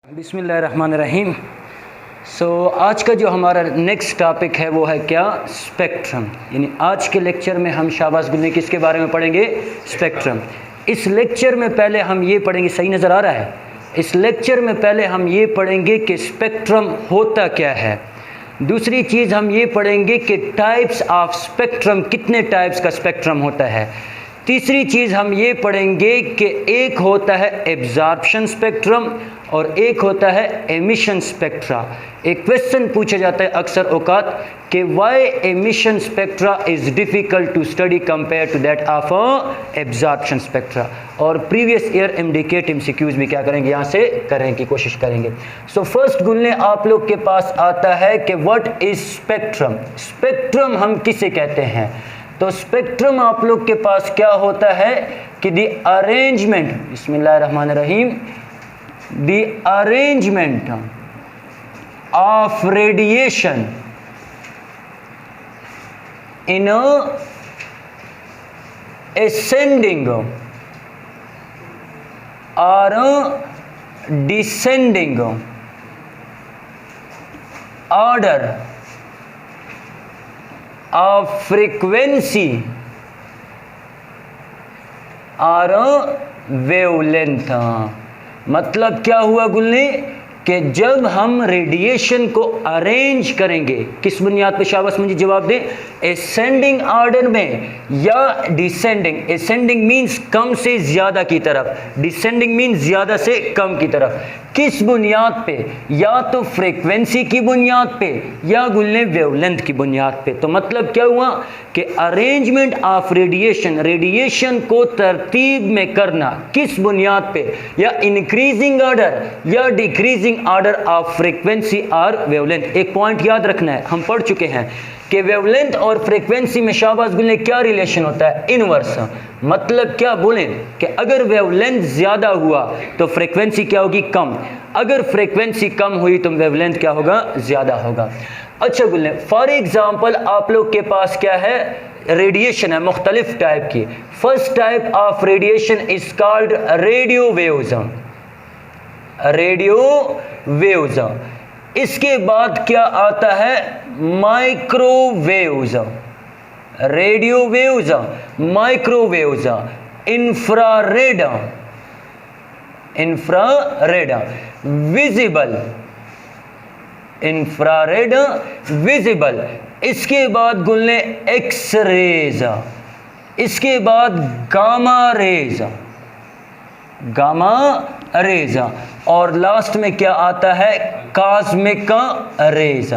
बिस्मिल्लाहिर्रहमानिर्रहीम। आज का जो हमारा नेक्स्ट टॉपिक है वो है क्या, स्पेक्ट्रम। यानी आज के लेक्चर में हम शाहबाज गुल ने किसके बारे में पढ़ेंगे, स्पेक्ट्रम। इस लेक्चर में पहले हम ये पढ़ेंगे, सही नज़र आ रहा है, इस लेक्चर में पहले हम ये पढ़ेंगे कि स्पेक्ट्रम होता क्या है। दूसरी चीज़ हम ये पढ़ेंगे कि टाइप्स ऑफ स्पेक्ट्रम, कितने टाइप्स का स्पेक्ट्रम होता है। तीसरी चीज़ हम ये पढ़ेंगे कि एक होता है एब्जॉर्प्शन स्पेक्ट्रम और एक होता है एमिशन स्पेक्ट्रा। एक क्वेश्चन पूछा जाता है अक्सर औकात कि why emission spectra is difficult to study compare to that of absorption spectra. और प्रीवियस ईयर MDK MCQs भी क्या करेंगे, यहाँ से करने की कोशिश करेंगे। फर्स्ट गुलने आप लोग के पास आता है कि व्हाट इज़ स्पेक्ट्रम। स्पेक्ट्रम हम किसे कहते हैं? तो स्पेक्ट्रम आप लोग के पास क्या होता है कि द अरेंजमेंट, बिस्मिल्लाहिर्रहमानिर्रहीम, the arrangement of radiation in ascending or descending order of frequency और वेवलेंथ। मतलब क्या हुआ गुलने कि जब हम रेडिएशन को अरेंज करेंगे, किस बुनियाद पे शाबाश मुझे जवाब दें, एसेंडिंग ऑर्डर में या डिसेंडिंग। एसेंडिंग मीन्स कम से ज़्यादा की तरफ, डिसेंडिंग मीन्स ज़्यादा से कम की तरफ। किस बुनियाद पे? या तो फ्रीक्वेंसी की बुनियाद पे या गुलने वेवलेंथ की बुनियाद पे। तो मतलब क्या हुआ कि अरेंजमेंट ऑफ रेडिएशन, रेडिएशन को तरतीब में करना किस बुनियाद पे, या इंक्रीजिंग ऑर्डर या डिक्रीजिंग ऑर्डर ऑफ फ्रीक्वेंसी और वेवलेंथ। एक पॉइंट याद रखना है, हम पढ़ चुके हैं कि वेवलेंथ और फ्रीक्वेंसी में शाबाश गुलने क्या रिलेशन होता है, इनवर्स। मतलब क्या बोलें कि अगर वेवलेंथ ज़्यादा हुआ तो फ्रीक्वेंसी क्या होगी, कम। अगर फ्रीक्वेंसी कम हुई तो वेवलेंथ क्या होगा, ज़्यादा होगा। अच्छा गुलने, फॉर एग्जांपल आप लोग के पास क्या है, रेडिएशन है मुख्तलिफ टाइप की। First type of radiation is called radio waves, radio waves. इसके बाद क्या आता है, microwaves, radio waves, microwaves, infrared, infrared, visible, infrared, visible. इसके बाद गुलने एक्सरेज, इसके बाद गामा रेज, गामा रेज, और लास्ट में क्या आता है, कॉस्मिक रेज।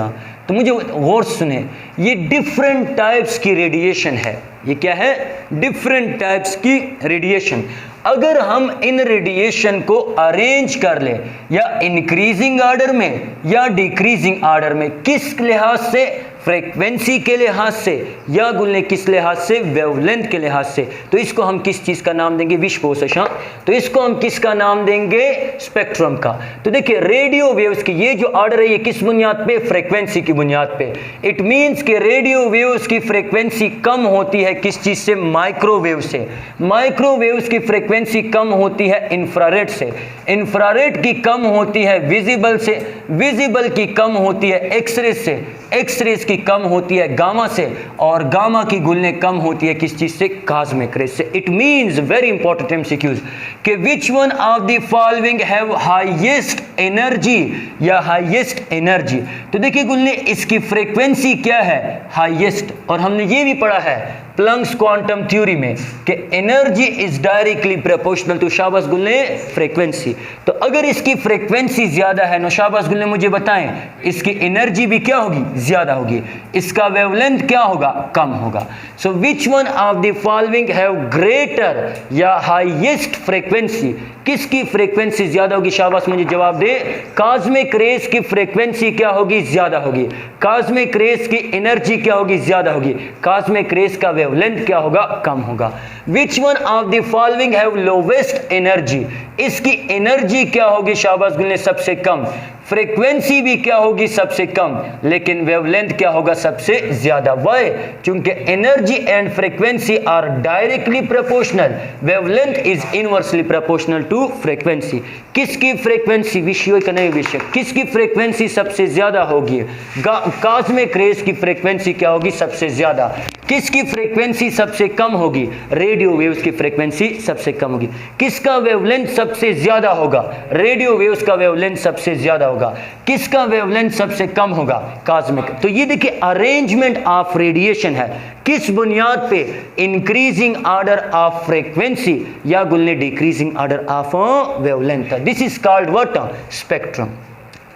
तो मुझे गौर सुने, ये डिफरेंट टाइप्स की रेडिएशन है। ये क्या है, डिफरेंट टाइप्स की रेडिएशन। अगर हम इन रेडिएशन को अरेंज कर ले या इंक्रीजिंग ऑर्डर में या डिक्रीजिंग ऑर्डर में, किस लिहाज से, फ्रीक्वेंसी के लिहाज से या गुलने किस लिहाज से, वेवलेंथ के लिहाज से, तो इसको हम किस चीज़ का नाम देंगे, विश्वकोशा। तो इसको हम किसका नाम देंगे, स्पेक्ट्रम का। तो देखिए रेडियो वेव्स की ये जो ऑर्डर है ये किस बुनियाद पे, फ्रीक्वेंसी की बुनियाद पे। इट मीन्स कि रेडियो वेव्स की फ्रीक्वेंसी कम होती है किस चीज़ से, माइक्रोवेव से। माइक्रोवेव्स की फ्रीक्वेंसी कम होती है इंफ्रारेड से, इंफ्रारेड की कम होती है विजिबल से, विजिबल की कम होती है एक्सरे से, एक्सरेज की कम होती है गामा से, और गामा की गुलने कम होती है किस चीज से, कॉस्मिक रेज से। It means very important MCQs कि विच one of the following have highest energy या हाईएस्ट एनर्जी। तो देखिए गुलने इसकी फ्रीक्वेंसी क्या है, हाईएस्ट। और हमने ये भी पढ़ा है प्लंक्स क्वांटम थ्योरी में कि energy is directly proportional to शाबाश गुलने फ्रीक्वेंसी। तो अगर इसकी फ्रीक्वेंसी ज्यादा है, शाबाश गुलने मुझे बताएं, इसकी एनर्जी भी क्या होगी, ज्यादा होगी। इसका वेवलेंथ क्या होगा, कम होगा। So which one of the following have greater या हाईएस्ट फ्रीक्वेंसी, किसकी फ्रीक्वेंसी ज्यादा होगी, शाबाश मुझे जवाब दे। कॉस्मिक रेज की फ्रीक्वेंसी क्या होगी, ज्यादा होगी। कॉस्मिक रेज की एनर्जी क्या होगी, ज्यादा होगी। कॉस्मिक रेज का वेवलेंथ क्या होगा, कम होगा। विच one of the following have lowest energy, इसकी एनर्जी क्या होगी, शाबाश गुलने सबसे कम। फ्रीक्वेंसी भी क्या होगी, सबसे कम, लेकिन वेवलेंथ क्या होगा, सबसे ज्यादा। वाई? क्योंकि energy and frequency are directly proportional, wavelength is inversely proportional to frequency. किसकी फ्रीक्वेंसी, विषय का नहीं विषय, किसकी फ्रीक्वेंसी सबसे ज़्यादा होगी? कॉस्मिक रेज की फ्रीक्वेंसी क्या होगी? सबसे ज़्यादा। किसकी फ्रीक्वेंसी सबसे कम होगी? रेडियो वेव्स की फ्रीक्वेंसी सबसे कम होगी। किसका वेवलेंथ सबसे ज़्यादा होगा? रेडियो वेव्स का वेवलेंथ सबसे ज़्यादा होगा। किसका वेवलेंथ सबसे कम होगा? कॉस्मिक। तो ये देखिए अरेंजमेंट ऑफ रेडिएशन है, किस बुनियाद पे? इंक्रीजिंग ऑर्डर ऑफ फ्रीक्वेंसी या गुलने decreasing order of wavelength. This is called what? Spectrum.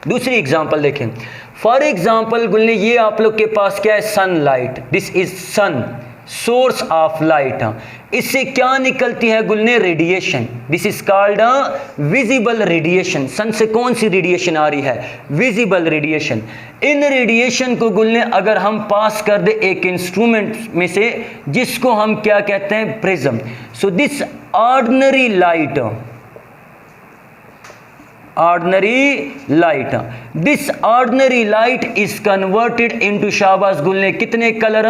दूसरी एग्जांपल देखें, फॉर एग्जांपल गुलने ये आप लोग के पास क्या है? Sunlight. This is sun, source of light. इससे क्या निकलती है गुलने? Radiation. This is called visible radiation. Sun से कौन सी रेडिएशन आ रही है? Visible radiation. इन रेडिएशन को गुलने अगर हम पास कर दे एक इंस्ट्रूमेंट में से, जिसको हम क्या कहते हैं? Prism. So this ordinary light, this ordinary light is converted into, शाबाश गुलने, कितने कलर?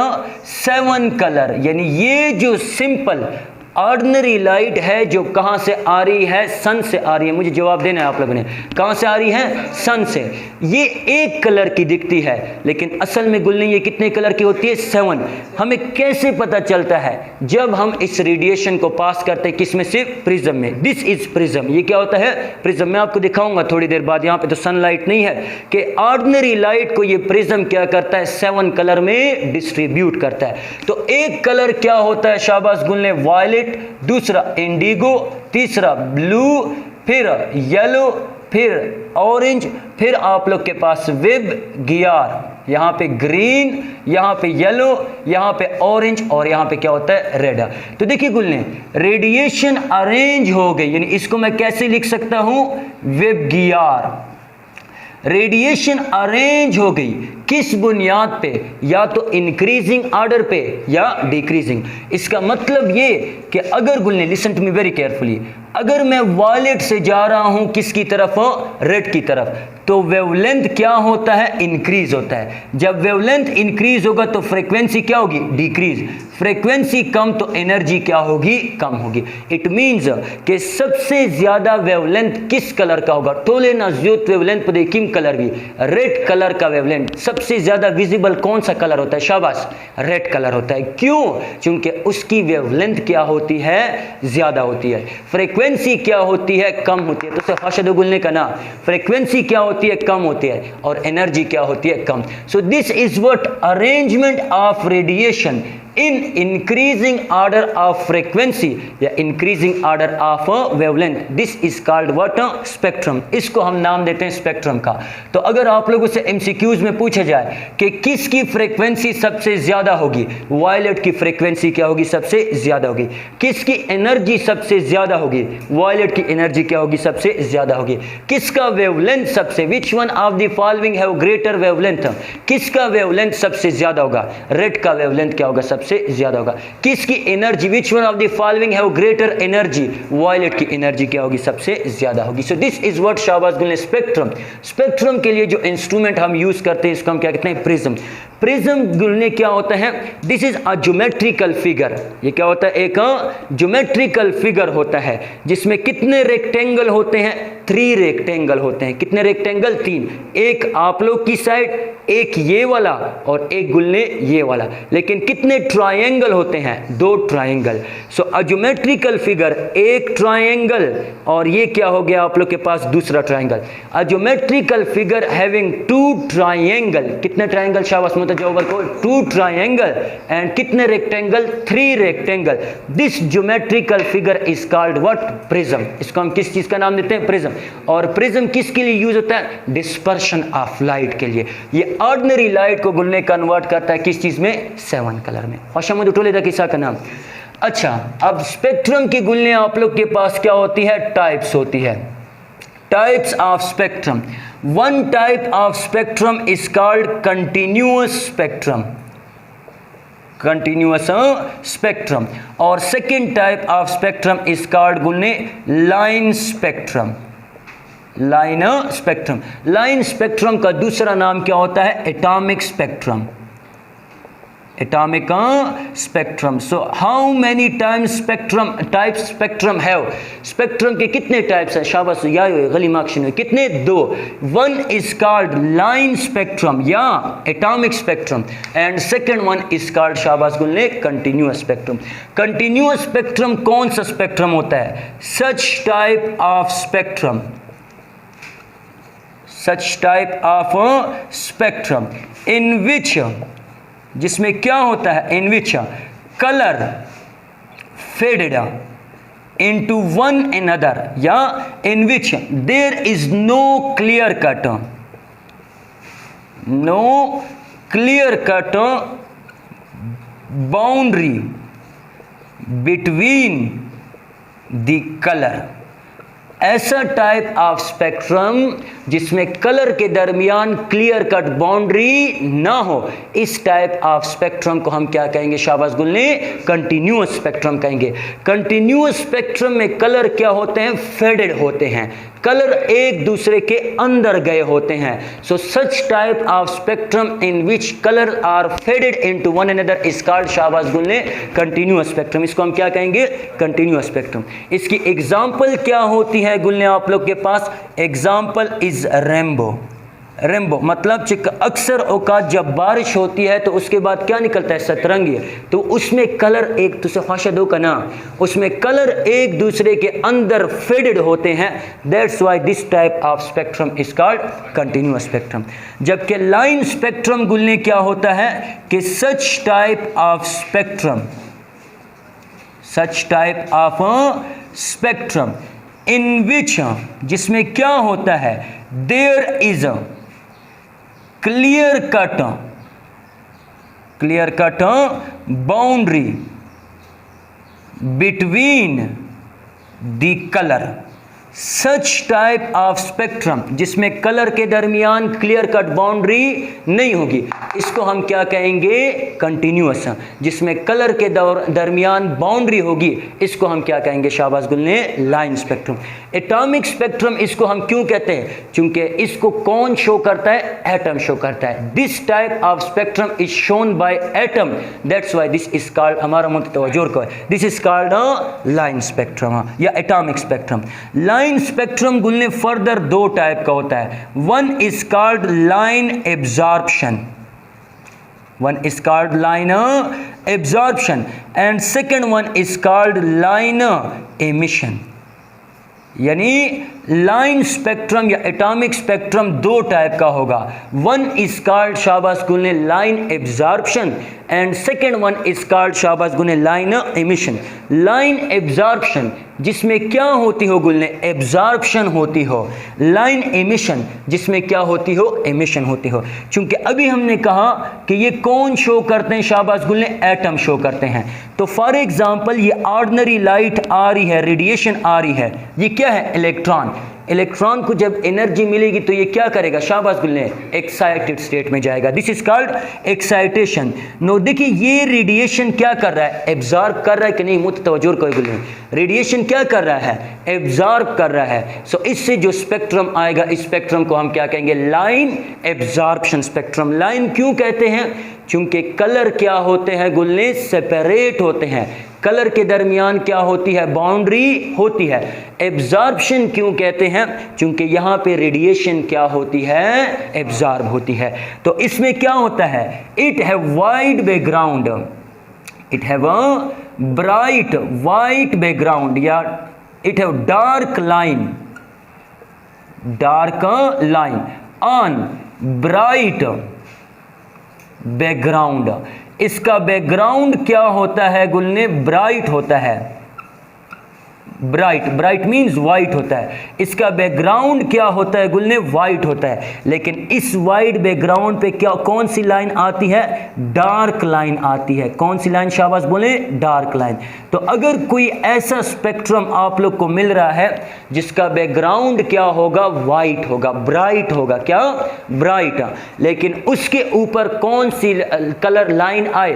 7 कलर। यानी ये जो सिंपल ऑर्डिनरी लाइट है जो कहां से आ रही है? सन से आ रही है। मुझे जवाब देना है आप लोगों ने, कहां से आ रही है? सन से। ये एक कलर की दिखती है, लेकिन असल में गुलने ये कितने कलर की होती है? 7। हमें कैसे पता चलता है? जब हम इस रेडिएशन को पास करते हैं, किस में से? प्रिज्म में। This is prism. ये क्या होता है? प्रिज्म। मैं आपको दिखाऊंगा थोड़ी देर बाद, यहां पे तो सनलाइट नहीं है, कि ऑर्डिनरी लाइट को ये प्रिज्म क्या करता है? 7 कलर में डिस्ट्रीब्यूट करता है। तो एक कलर क्या होता है? शाबाश गुलने, वायलेट, दूसरा इंडिगो, तीसरा ब्लू, फिर येलो, फिर ऑरेंज, फिर आप लोग के पास वेब गियार, यहां पे ग्रीन, यहां पे येलो, यहां पे ऑरेंज, और यहां पे क्या होता है? रेड। तो देखिए गुलने, रेडिएशन अरेंज हो गई, यानी इसको मैं कैसे लिख सकता हूं? वेब गियार। रेडिएशन अरेंज हो गई किस बुनियाद पे? या तो इंक्रीजिंग ऑर्डर पे या डिक्रीजिंग। इसका मतलब ये कि अगर गुलने, listen to me very carefully, अगर मैं वायलेट से जा रहा हूं किसकी तरफ? रेड की तरफ, तो वेवलेंथ क्या होता है? इंक्रीज होता है। जब वेवलेंथ इंक्रीज होगा तो फ्रीक्वेंसी क्या होगी? डिक्रीज। फ्रीक्वेंसी कम तो एनर्जी क्या होगी? कम होगी। इट मींस कि सबसे ज्यादा वेवलेंथ किस कलर का होगा? टोले ना ज्योत वेवलेंथ पदे किम कलर भी? रेड कलर का वेवलेंथ सबसे ज्यादा विजिबल कौन सा कलर होता है? शाबाश, रेड कलर होता है। क्यों? क्योंकि उसकी वेवलेंथ क्या होती है? ज्यादा होती है। फ्रीक्वेंसी क्या होती है? कम होती है। तो फाशद गुलने का ना, फ्रीक्वेंसी क्या होती है? कम होती है, और एनर्जी क्या होती है? कम। So this is what? Arrangement of radiation in increasing order of frequency या increasing order of wavelength. This is called what? Spectrum. इसको हम नाम देते हैं स्पेक्ट्रम का। तो अगर आप लोगों से MCQs में पूछा जाए कि किसकी फ्रीक्वेंसी सबसे ज्यादा होगी? वायलेट की फ्रीक्वेंसी क्या होगी? सबसे ज्यादा होगी। किसकी एनर्जी सबसे ज्यादा होगी? वायलेट की एनर्जी क्या होगी? सबसे ज्यादा होगी। किसका वेवलेंथ सबसे? विच one of the following have greater wavelength? किसका वेवलेंथ सबसे ज्यादा होगा? रेड का वेवलेंथ क्या होगा? सबसे ज्यादा होगा। किसकी energy? Which one of the following have greater energy? Violet की एनर्जी क्या होगी? सबसे ज्यादा होगी। सो दिस इज व्हाट शाबाश गुलने स्पेक्ट्रम। स्पेक्ट्रम के लिए जो इंस्ट्रूमेंट हम यूज करते हैं इसको हम क्या कहते हैं? प्रिज्म। प्रिज्म गुलने क्या होता है? This is a geometrical figure. ये क्या होता है? एक ज्योमेट्रिकल फिगर होता है जिसमें कितने रेक्टेंगल होते हैं? 3 रेक्टेंगल होते हैं। कितने रेक्टेंगल? 3। एक आप लोग की साइड, एक ये वाला, और एक गुलने ये वाला। लेकिन कितने ट्रायंगल होते हैं? 2 ट्रायंगल। सो अ ज्योमेट्रिकल फिगर, एक ट्रायंगल, और ये क्या हो गया आप लोग के पास? दूसरा ट्रायंगल। अ ज्योमेट्रिकल फिगर हैविंग 2 ट्रायंगल। कितने ट्रायंगल? शाबाश, मतलब जवाब को 2 ट्रायंगल एंड कितने rectangle? 3 rectangle. This geometrical figure is called what? Prism. इसको हम किस चीज का नाम देते हैं? प्रिज्म। और प्रिज्म किसके लिए यूज होता है? डिस्पर्शन ऑफ लाइट के लिए। ये ऑर्डिनरी लाइट को गुलने कन्वर्ट करता है किस चीज में? 7 कलर में। हशमद उठोले दा किस्सा का नाम। अच्छा, अब स्पेक्ट्रम की गुलने आप लोग के पास क्या होती है? टाइप्स होती है। Types of spectrum. One type of spectrum is called continuous spectrum. Continuous spectrum. और second type of spectrum is called गुलने line spectrum. Line spectrum. Line spectrum का दूसरा नाम क्या होता है? Atomic spectrum. Atomic spectrum. So how many times spectrum have, spectrum के कितने टाइप्स हैं? शाबाश या गली मार्क्शन में कितने? 2। One is called line spectrum या atomic spectrum and second one is called शाबाश गुल्ले कंटिन्यूअस स्पेक्ट्रम। कंटिन्यूअस स्पेक्ट्रम कौन सा स्पेक्ट्रम होता है? Such type of spectrum, such type of spectrum in which, जिसमें क्या होता है? In which colour faded into one another या in which there is no clear cut, no clear cut boundary between the colour. ऐसा type of spectrum जिसमें colour के दरमियान clear cut boundary ना हो, इस टाइप ऑफ स्पेक्ट्रम को हम क्या कहेंगे? शाबाश गुल्ले कंटिन्यूअस स्पेक्ट्रम कहेंगे। कंटिन्यूअस स्पेक्ट्रम में कलर क्या होते हैं? फेडेड होते हैं, कलर एक दूसरे के अंदर गए होते हैं। So such type of spectrum in which colour are faded into one another is called शाबाश गुल्ले कंटिन्यूअस स्पेक्ट्रम। इसको हम क्या कहेंगे? Continuous spectrum. इसकी एग्जांपल क्या होती है गुल्ले आप लोग के पास? Example is rainbow. रेनबो मतलब अक्सर औकात जब बारिश होती है तो उसके बाद क्या निकलता है? सतरंगी। तो उसमें कलर एक दूसरे खाशदों का ना, उसमें कलर एक दूसरे के अंदर फेडेड होते हैं। That's why this type of spectrum is called continuous spectrum. जबकि लाइन स्पेक्ट्रम गुलने क्या होता है कि such type of spectrum, such type of spectrum in which, जिसमें क्या होता है? There is clear cut boundary between the colour. Such type of spectrum जिसमें कलर के दरमियान क्लियर कट बाउंड्री नहीं होगी, इसको हम क्या कहेंगे? कंटिन्यूअस। जिसमें कलर के दरमियान बाउंड्री होगी, इसको हम क्या कहेंगे? शाबाश गुल्ले लाइन स्पेक्ट्रम। एटॉमिक स्पेक्ट्रम इसको हम क्यों कहते हैं? क्योंकि इसको कौन शो करता है? एटम शो करता है। This type of spectrum is shown by atom, that's why this is called, हमारा मुतवज्जो को है, this is called line spectrum या एटॉमिक स्पेक्ट्रम। लाइन स्पेक्ट्रम गुल्ले फर्दर 2 टाइप का होता है। One is called line absorption, one is called line absorption and second one is called line emission। यानी लाइन स्पेक्ट्रम या एटॉमिक स्पेक्ट्रम 2 टाइप का होगा। One is called शाबाश गुल्ले line absorption and second one is called शाबाश गुल्ले line emission. Line absorption जिसमें क्या होती हो गुल्ले? एब्जॉर्प्शन होती हो। लाइन एमिशन जिसमें क्या होती हो? एमिशन होती हो। क्योंकि अभी हमने कहा कि ये कौन शो करते हैं? शाबाश गुल्ले एटम शो करते हैं। तो फॉर एग्जांपल ये ऑर्डिनरी लाइट आ रही है, रेडिएशन आ रही है, ये क्या है? इलेक्ट्रॉन। इलेक्ट्रॉन को जब एनर्जी मिलेगी तो ये क्या करेगा? शाबाश गुल्ले एक्साइटेड स्टेट में जाएगा। This is called excitation. No देखिए ये रेडिएशन क्या कर रहा है? एब्जॉर्ब कर रहा है कि नहीं? मुतवज्जो कोई गुल्ले, रेडिएशन क्या कर रहा है? एब्जॉर्ब कर रहा है। सो इससे जो स्पेक्ट्रम आएगा, इस स्पेक्ट्रम को हम क्या कहेंगे? Line absorption spectrum. लाइन क्यों कहते हैं? क्योंकि कलर क्या होते हैं गुल्ले? सेपरेट होते हैं। कलर के दरमियान क्या होती है? बाउंड्री होती है। एब्जॉर्प्शन क्यों कहते हैं? क्योंकि यहाँ पे रेडिएशन क्या होती है? एब्जॉर्ब होती है। तो इसमें क्या होता है? It have wide background, it have a bright white background या it have dark line, dark line on bright background. इसका बैकग्राउंड क्या होता है गुल्ले? ब्राइट होता है। ब्राइट, ब्राइट मीन्स वाइट होता है। इसका बैकग्राउंड क्या होता है गुल्ले? वाइट होता है। लेकिन इस वाइट बैकग्राउंड पे क्या कौन सी लाइन आती है? डार्क लाइन आती है। कौन सी लाइन? शाबाश बोले डार्क लाइन। तो अगर कोई ऐसा स्पेक्ट्रम आप लोग को मिल रहा है जिसका बैकग्राउंड क्या होगा? वाइट होगा, ब्राइट होगा। क्या? ब्राइट। लेकिन उसके ऊपर कौन सी कलर लाइन आए?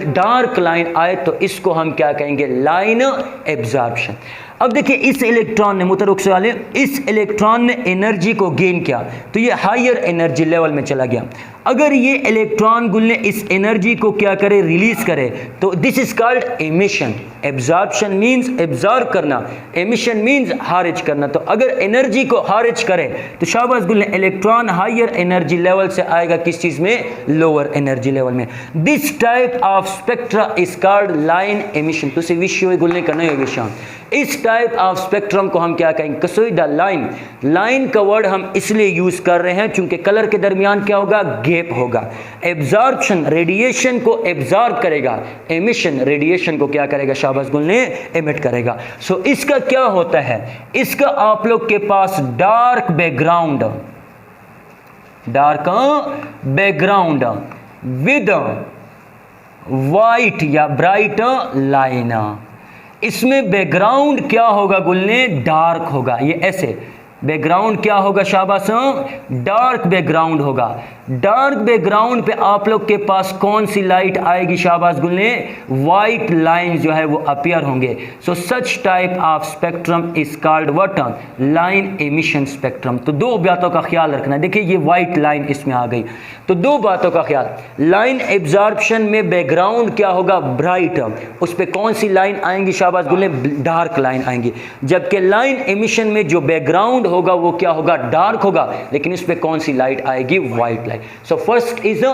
डार्क लाइन आए, तो इसको हम क्या कहेंगे? Line absorption. अब देखिए इस इलेक्ट्रॉन ने, मुतरुक वाले, इस इलेक्ट्रॉन ने एनर्जी को गेन किया तो ये हायर एनर्जी लेवल में चला गया। अगर ये इलेक्ट्रॉन गुल्ले इस एनर्जी को क्या करे, रिलीज करे, तो this is called emission. Absorption means absorb करना, एमिशन मींस खारिज करना। तो अगर एनर्जी को खारिज करे तो शाबाश गुल्ले इलेक्ट्रॉन हायर एनर्जी लेवल से आएगा किस चीज में, लोअर एनर्जी लेवल में। This type of spectra is called line emission. तो से विषय गुल्ले का नहीं होगा, इस टाइप ऑफ स्पेक्ट्रम को हम क्या कहेंगे, कसोइदा लाइन। लाइन का वर्ड हम इसलिए यूज कर रहे हैं क्योंकि कलर के दरमियान क्या होगा, गैप होगा। एब्जॉर्प्शन रेडिएशन को एब्जॉर्ब करेगा, एमिशन रेडिएशन को क्या करेगा, शाबाश गुल्ले एमिट करेगा। सो इसका क्या होता है, इसका आप लोग के पास dark background, dark background with white या ब्राइट लाइन। इसमें बैकग्राउंड क्या होगा गुल्ले, डार्क होगा। ये ऐसे बैकग्राउंड क्या होगा, शाबाश डार्क बैकग्राउंड होगा। डार्क बैकग्राउंड पे आप लोग के पास कौन सी लाइट आएगी, शाबाश गुल्ले, वाइट लाइन जो है वो अपीयर होंगे। So such type of spectrum is called what, line emission spectrum. तो दो बातों का ख्याल रखना, देखिए ये वाइट लाइन इसमें आ गई, तो दो बातों का ख्याल, लाइन एब्जॉर्प्शन में बैकग्राउंड क्या होगा, ब्राइट, उस पर कौन सी लाइन आएंगी, शाबाश गुल्ले, डार्क लाइन आएंगी। जबकि लाइन एमिशन में जो बैकग्राउंड होगा वो क्या होगा, डार्क होगा, लेकिन इस पे कौन सी लाइट आएगी, white light. So first is a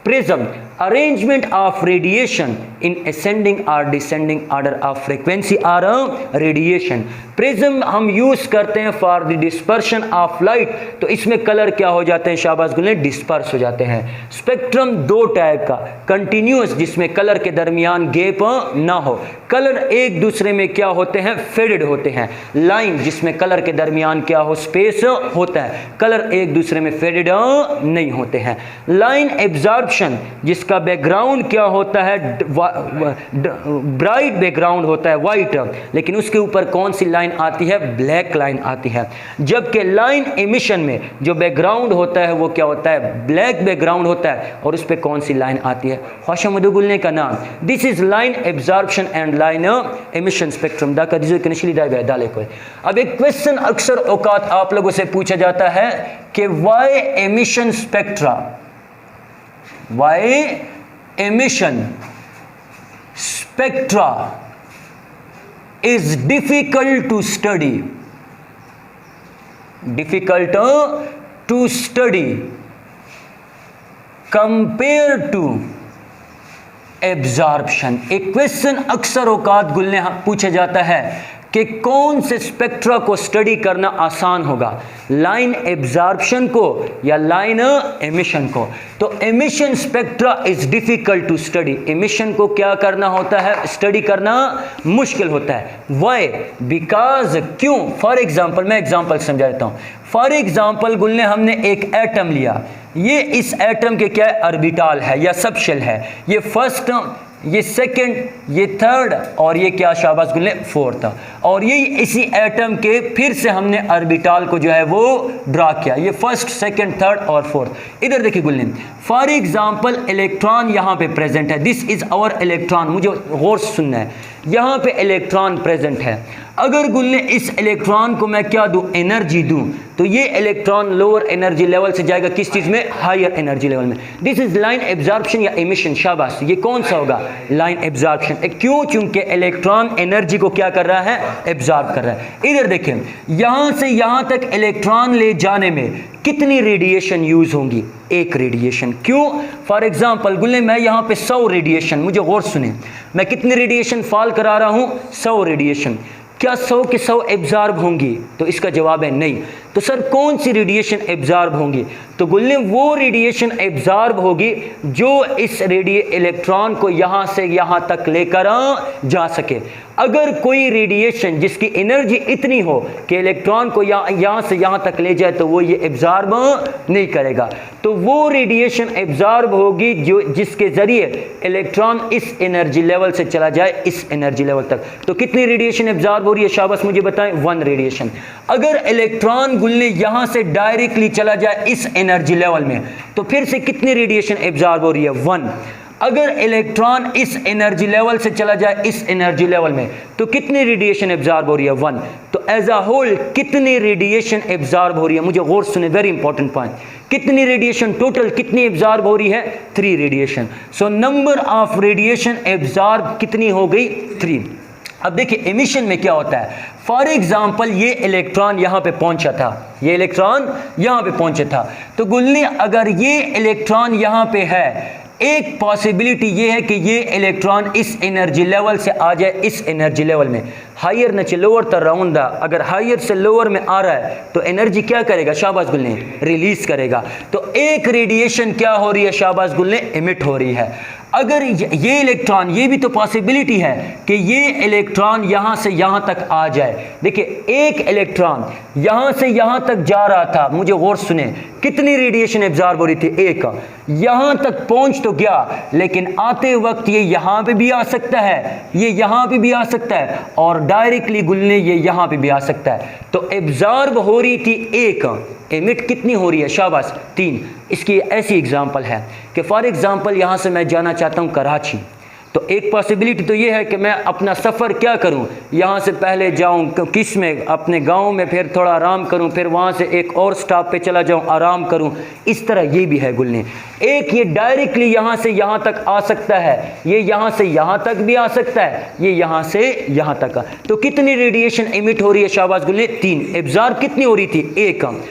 prism, arrangement of radiation in ascending or descending order of frequency or radiation. Prism हम यूज करते हैं for the dispersion of light, तो इसमें कलर क्या हो जाते हैं, शाबाश गुल्ले, डिस्पर्स हो जाते हैं। स्पेक्ट्रम दो टाइप का, कंटिन्यूअस जिसमें कलर के दरमियान गैप ना हो, कलर एक दूसरे में क्या होते हैं, फेडेड होते हैं। लाइन जिसमें कलर के दरमियान क्या हो, स्पेस होता है, कलर एक दूसरे में फेडेड नहीं होते हैं। लाइन एब्जॉर्प्शन जिसका बैकग्राउंड क्या होता है, ब्राइट बैकग्राउंड होता है, वाइट, लेकिन उसके ऊपर कौन सी लाइन आती है, ब्लैक लाइन आती है। जबकि लाइन एमिशन में जो बैकग्राउंड होता है वो क्या होता है, ब्लैक बैकग्राउंड होता है, और उस पर कौन सी लाइन आती है, ख्वाशमदुगुलने का नाम। This is line absorption and line emission spectrum दा का नशली डाले को। अब एक क्वेश्चन अक्सर औकात आप लोगों से पूछा जाता है कि why emission spectra, why emission spectra is difficult to study, difficult to study compared to absorption। एक क्वेश्चन अक्सर औकात गुल्ले पूछा जाता है कि कौन से स्पेक्ट्रा को स्टडी करना आसान होगा, लाइन एब्जॉर्प्शन को या लाइन एमिशन को। तो emission spectra is difficult to study, emission को क्या करना होता है, स्टडी करना मुश्किल होता है। वाई, बिकॉज, क्यों। फॉर एग्जाम्पल, मैं एग्जाम्पल समझा देता हूँ। फॉर एग्जाम्पल गुल्ले हमने एक एटम लिया, ये इस एटम के क्या ऑर्बिटल है या सबशेल है, ये फर्स्ट, ये सेकंड, ये थर्ड, और ये क्या, शाबाश गुल्ले, फोर्थ। और ये इसी एटम के फिर से हमने ऑर्बिटल को जो है वो ड्रा किया, ये फर्स्ट, सेकंड, थर्ड और फोर्थ। इधर देखिए गुल्ले, फॉर एग्जांपल इलेक्ट्रॉन यहाँ पे प्रेजेंट है, दिस इज आवर इलेक्ट्रॉन, मुझे गौर से सुनना है, यहाँ पे इलेक्ट्रॉन प्रेजेंट है। अगर गुल्ले इस इलेक्ट्रॉन को मैं क्या दूं, एनर्जी दूं, तो ये इलेक्ट्रॉन लोअर एनर्जी लेवल से जाएगा किस चीज में, हायर एनर्जी लेवल में। दिस इज लाइन एब्जॉर्प्शन या एमिशन, शाबाश। ये कौन सा होगा, लाइन एब्जॉर्प्शन। क्यों, क्योंकि इलेक्ट्रॉन एनर्जी को क्या कर रहा है, एब्जॉर्ब कर रहा है। इधर देखें, यहां से यहां तक इलेक्ट्रॉन ले जाने में कितनी रेडिएशन यूज होंगी, एक रेडिएशन। क्यों, फॉर एग्जांपल गुल्ले मैं यहां पे 100 रेडिएशन, मुझे गौर सुने, मैं कितनी रेडिएशन फॉल करा रहा हूं, 100 रेडिएशन। क्या 100 के 100 एब्जॉर्ब होंगी, तो इसका जवाब है नहीं। तो सर कौन सी रेडिएशन एब्जॉर्ब होंगी, तो गुल्ले वो रेडिएशन एब्जॉर्ब होगी जो इस इलेक्ट्रॉन को यहाँ से यहाँ तक लेकर जा सके। अगर कोई रेडिएशन जिसकी एनर्जी इतनी हो कि इलेक्ट्रॉन को यहाँ से यहाँ तक ले जाए, तो वो ये एब्जॉर्ब नहीं करेगा। तो वो रेडिएशन एब्जॉर्ब होगी जो जिसके ज़रिए इलेक्ट्रॉन इस एनर्जी लेवल से चला जाए इस एनर्जी लेवल तक। तो कितनी रेडिएशन एब्जॉर्ब हो रही है, शाबाश मुझे बताएं, 1 रेडिएशन। अगर इलेक्ट्रॉन गुल्ले यहाँ से डायरेक्टली चला जाए इस एनर्जी लेवल में, तो फिर से कितनी रेडिएशन एब्जॉर्ब हो रही है, 1। अगर इलेक्ट्रॉन इस एनर्जी लेवल से चला जाए इस एनर्जी लेवल में, तो कितनी रेडिएशन एब्जॉर्ब हो रही है, 1। तो एज अ होल कितनी रेडिएशन एब्जॉर्ब हो रही है, मुझे गौर सुने, वेरी इंपॉर्टेंट पॉइंट, कितनी रेडिएशन टोटल कितनी एब्जॉर्ब हो रही है, 3 radiation. So number of radiation absorb कितनी हो गई, 3। अब देखिए एमिशन में क्या होता है, फॉर एग्जाम्पल ये इलेक्ट्रॉन यहाँ पे पहुंचा था, ये इलेक्ट्रॉन यहाँ पे पहुंचा था, तो गुल्ली अगर ये इलेक्ट्रॉन यहाँ पे है, एक पॉसिबिलिटी ये है कि ये इलेक्ट्रॉन इस एनर्जी लेवल से आ जाए इस एनर्जी लेवल में, हायर न चे लोअर तर राउंड, अगर हायर से लोअर में आ रहा है तो एनर्जी क्या करेगा, शाबाश गुल्ले, रिलीज करेगा। तो एक रेडिएशन क्या हो रही है शाबाश गुल्ले, एमिट हो रही है। अगर ये इलेक्ट्रॉन, ये भी तो पॉसिबिलिटी है कि ये इलेक्ट्रॉन यहाँ से यहाँ तक आ जाए। देखिए एक इलेक्ट्रॉन यहाँ से यहाँ तक जा रहा था, मुझे गौर सुने, कितनी रेडिएशन एब्जॉर्ब हो रही थी, एक, यहाँ तक पहुँच तो गया, लेकिन आते वक्त ये यहाँ पे भी आ सकता है, ये यहाँ पे भी आ सकता है, और डायरेक्टली गुलने ये यहाँ पे भी आ सकता है। तो एब्जॉर्ब हो रही थी एक, एमिट कितनी हो रही है, शाबाश 3। इसकी ऐसी एग्जांपल है कि फॉर एग्जांपल यहाँ से मैं जाना चाहता हूँ कराची, तो एक पॉसिबिलिटी तो ये है कि मैं अपना सफ़र क्या करूँ, यहाँ से पहले जाऊँ किस में, अपने गांव में, फिर थोड़ा आराम करूँ, फिर वहाँ से एक और स्टॉप पे चला जाऊँ, आराम करूँ। इस तरह ये भी है गुलने, एक ये डायरेक्टली यहाँ से यहाँ तक आ सकता है, ये यहाँ से यहाँ तक भी आ सकता है, ये यहाँ से यहाँ तक। तो कितनी रेडिएशन इमिट हो रही है शाबाश गुलने, 3। एब्जॉर्ब कितनी हो रही थी, 1।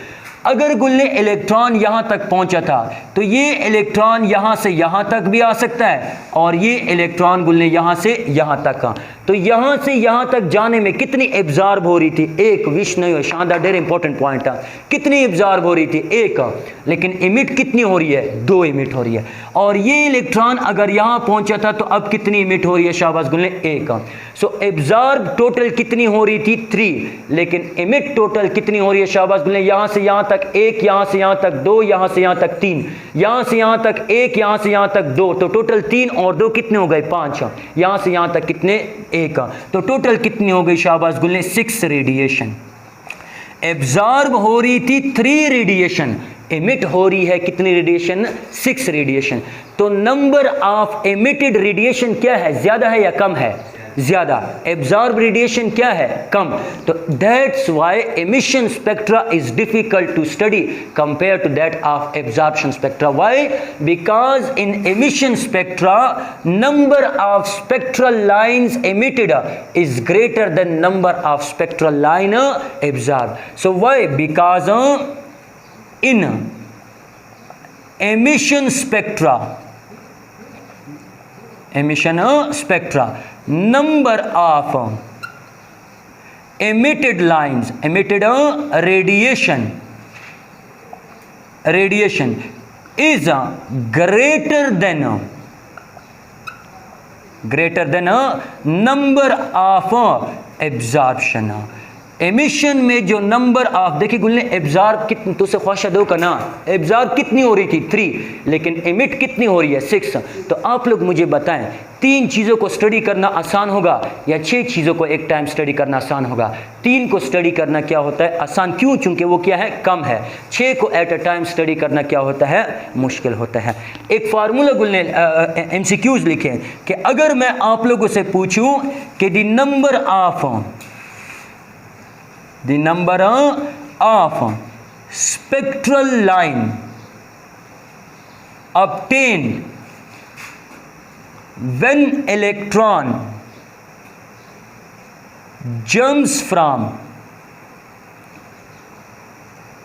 अगर गुल्ले इलेक्ट्रॉन यहाँ तक पहुँचा था तो ये इलेक्ट्रॉन यहाँ से यहाँ तक भी आ सकता है, और ये इलेक्ट्रॉन गुल्ले यहाँ से यहाँ तक। तो यहाँ से यहाँ तक जाने में कितनी एब्जॉर्ब हो रही थी, 1। विश नहीं हो, शानदार, डेर इंपॉर्टेंट पॉइंट है। कितनी एब्जॉर्ब हो रही थी, 1, लेकिन इमिट कितनी हो रही है, 2 इमिट हो रही है। और ये इलेक्ट्रॉन अगर यहाँ पहुँचा था तो अब कितनी इमिट हो रही है शाबाश गुल्ले, 1। सो एब्जॉर्ब टोटल कितनी हो रही थी, 3, लेकिन इमिट टोटल कितनी हो रही है शाबाश गुल्ले, यहाँ से यहाँ तक 1, यहाँ से यहाँ तक 2, यहाँ से यहाँ तक 3, यहाँ से यहाँ तक 1, यहाँ से यहाँ तक 2, तो टोटल 3 और 2 कितने हो गए, 5। यहाँ से यहाँ तक कितने, 1, तो टोटल कितनी हो गई शाबाश गुल्ले, 6 रेडिएशन। एब्जॉर्ब हो रही थी 3 रेडिएशन, एमिट हो रही है कितनी रेडिएशन, 6 रेडिएशन। तो नंबर ऑफ एमिटेड रेडिएशन क्या है, ज्यादा है या कम है, ज्यादा। एब्जॉर्ब रेडिएशन क्या है, कम। तो that's why emission spectra is difficult to study compare to that of absorption spectra. Why? Because in emission spectra number of spectral lines emitted is greater than number of spectral line absorbed. So why? Because in emission spectra number of emitted lines, emitted radiation is greater than number of absorption. Emission में जो number of, देखिए गुल्ले absorb कितनी, तो से ख्वाहिश दो का ना, एब्जॉर्ब कितनी हो रही थी 3, लेकिन एमिट कितनी हो रही है 6। तो आप लोग मुझे बताएं 3 चीज़ों को स्टडी करना आसान होगा या 6 चीज़ों को एक टाइम स्टडी करना आसान होगा? 3 को स्टडी करना क्या होता है आसान, क्यों? चूंकि वो क्या है, कम है। 6 को एट अ टाइम स्टडी करना क्या होता है, मुश्किल होता है। एक फार्मूला गुल्ले MCQs लिखे कि अगर मैं आप लोगों से पूछूं कि the number of spectral line obtained when electron jumps from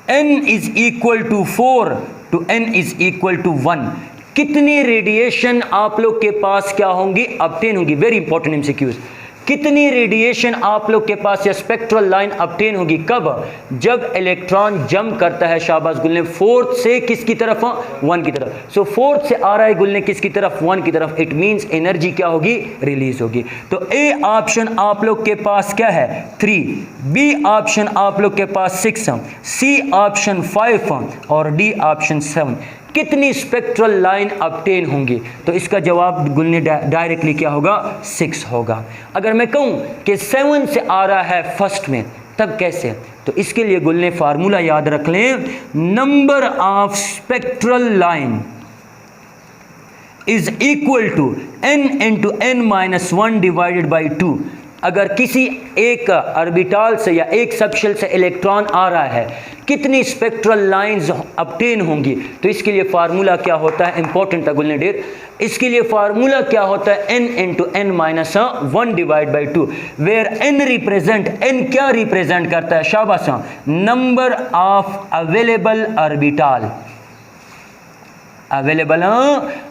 n is equal to 4 to n is equal to 1, कितनी रेडिएशन आप लोग के पास क्या होंगी, obtain होंगी। Very important MCQs। कितनी रेडिएशन आप लोग के पास या स्पेक्ट्रल लाइन ऑब्टेन होगी, कब? जब इलेक्ट्रॉन जंप करता है शाबाश गुल्ले 4th से किसकी तरफ, 1 की तरफ। सो 4th से आ रहा है गुल्ले किसकी तरफ, 1 की तरफ। इट मींस एनर्जी क्या होगी, रिलीज होगी। तो ए ऑप्शन आप लोग के पास क्या है 3, बी ऑप्शन आप लोग के पास 6, सी ऑप्शन 5 और डी ऑप्शन 7। कितनी स्पेक्ट्रल लाइन ऑब्टेन होंगी? तो इसका जवाब गुल्ले डायरेक्टली क्या होगा, 6 होगा। अगर मैं कहूं कि 7 से आ रहा है फर्स्ट में, तब कैसे? तो इसके लिए गुल्ले फार्मूला याद रख लें, number of spectral line is equal to n into n minus 1 divided by 2। अगर किसी एक ऑर्बिटल से या एक सबशेल से इलेक्ट्रॉन आ रहा है, कितनी स्पेक्ट्रल लाइंस ऑब्टेन होंगी? तो इसके लिए फार्मूला क्या होता है? इंपॉर्टेंट है गुलने डेर। इसके लिए फार्मूला क्या होता है? n into N minus 1 divide by 2, where n represent, n क्या रिप्रेजेंट करता है? शाबाश, number of available orbital, available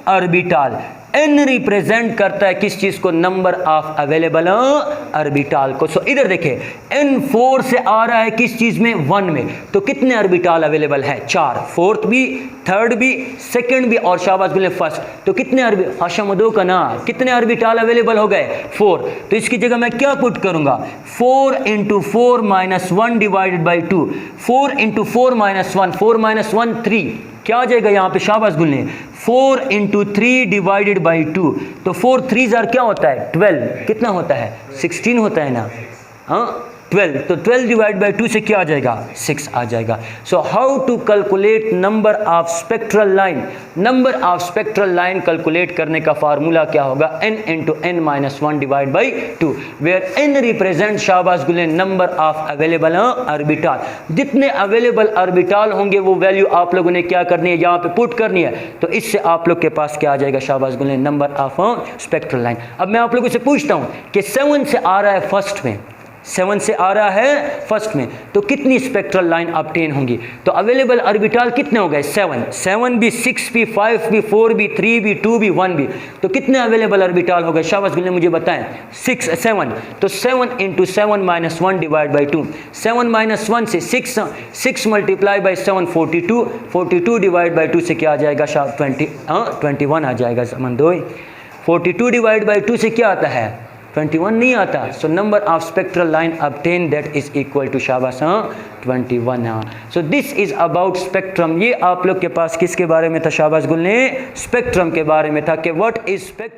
orbital. n represent करता है किस चीज को? नंबर ऑफ अवेलेबल ऑर्बिटल को। सो इधर देखिए, n 4 से आ रहा है किस चीज में? 1 में। तो कितने ऑर्बिटल अवेलेबल है? 4, फोर्थ भी, थर्ड भी, सेकंड भी और शाबाश बोले फर्स्ट। तो कितने हाशमदो का ना, कितने ऑर्बिटल अवेलेबल हो गए? 4। तो इसकी जगह मैं क्या पुट करूंगा? 4 into 4 minus 1 divided by 2। 4 into 4 minus 1, 4 minus 1 3, क्या आ जाएगा यहाँ पे? शाबाश गुलने, 4 इंटू 3 डिवाइडेड बाई 2। तो 4 3 क्या होता है? 12। कितना होता है? 16 होता है ना, हाँ 12। तो 12 डिवाइड बाई 2 से क्या आ जाएगा? 6 आ जाएगा। So how to calculate number of spectral line? Number of spectral line calculate करने का फार्मूला क्या होगा? n into N minus 1 divide by 2, where n represent, शाबाश गुले, नंबर ऑफ अवेलेबल ऑर्बिटल। जितने अवेलेबल ऑर्बिटल होंगे वो वैल्यू आप लोगों ने क्या करनी है? यहाँ पे पुट करनी है। तो इससे आप लोग के पास क्या आ जाएगा? शाबाश गुले, नंबर ऑफ स्पेक्ट्रल लाइन। अब मैं आप लोगों से पूछता हूँ कि 7 से आ रहा है फर्स्ट में, 7 से आ रहा है फर्स्ट में, तो कितनी स्पेक्ट्रल लाइन ऑब्टेन होंगी? तो अवेलेबल ऑर्बिटल कितने हो गए? 7 भी, 6 भी, 5 भी, 4 भी, 3 भी, 2 भी, 1 भी। तो कितने अवेलेबल ऑर्बिटल हो गए? शाबाश बिल्ले मुझे बताएं। 7। तो 7 into 7 minus 1 divide by 2। 7 minus 1 से 6 मल्टीप्लाई बाई 7 42, 42 डिवाइड बाई 2 से क्या आ जाएगा? 21 आ जाएगा। समझ दो, 42 डिवाइड बाई 2 से क्या आता है? 21 नहीं आता। So number of spectral line obtain that is equal to, शाबाश, 21। So this is about spectrum. ये आप लोग के पास किसके बारे में था? शाबाश गुल ने स्पेक्ट्रम के बारे में था कि व्हाट इज स्पेक्ट्रम।